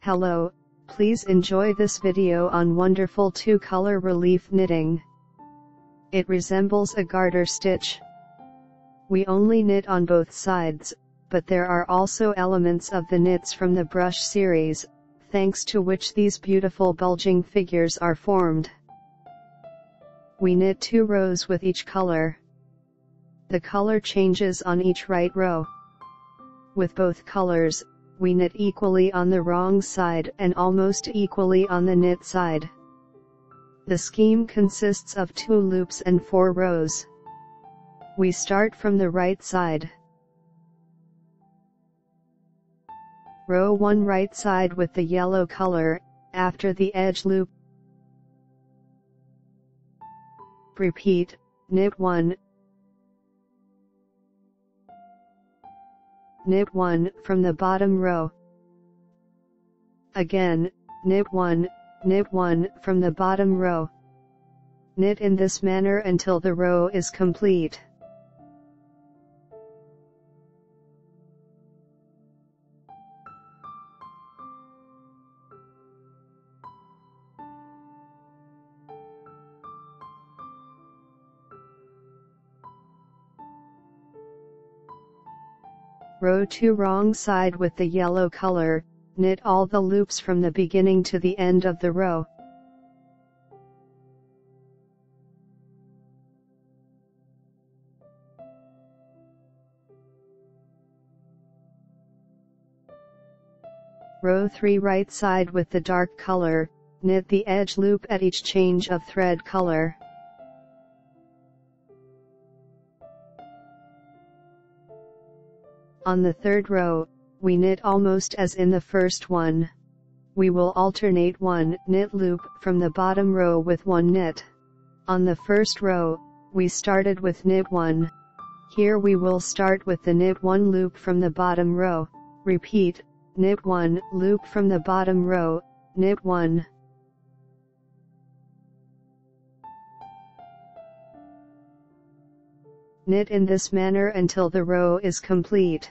Hello, please enjoy this video on wonderful two-color relief knitting. It resembles a garter stitch. We only knit on both sides, but there are also elements of the knits from the brush series, thanks to which these beautiful bulging figures are formed. We knit 2 rows with each color. The color changes on each right row. With both colors, we knit equally on the wrong side and almost equally on the knit side. The scheme consists of 2 loops and 4 rows. We start from the right side. Row 1 right side with the yellow color, after the edge loop. Repeat, knit 1. Knit 1 from the bottom row. Again, knit 1 from the bottom row. Knit in this manner until the row is complete. Row 2 wrong side with the yellow color, knit all the loops from the beginning to the end of the row. Row 3 right side with the dark color, knit the edge loop at each change of thread color. On the third row, we knit almost as in the first one. We will alternate 1 knit loop from the bottom row with 1 knit. On the first row, we started with knit 1. Here we will start with the knit 1 loop from the bottom row. Repeat, knit 1 loop from the bottom row, knit 1. Knit in this manner until the row is complete.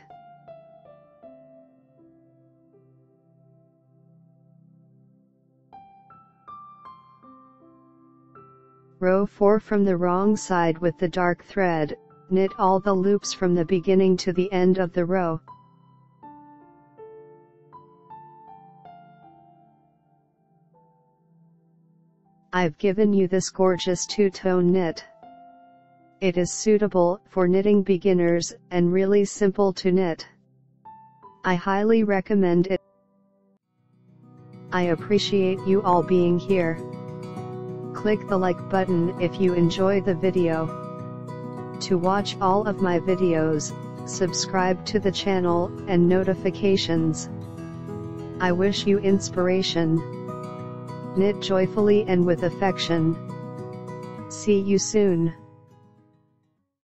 Row 4 from the wrong side with the dark thread, knit all the loops from the beginning to the end of the row. I've given you this gorgeous two-tone knit. It is suitable for knitting beginners and really simple to knit. I highly recommend it. I appreciate you all being here. Click the like button if you enjoy the video. To watch all of my videos, subscribe to the channel and notifications. I wish you inspiration. Knit joyfully and with affection. See you soon.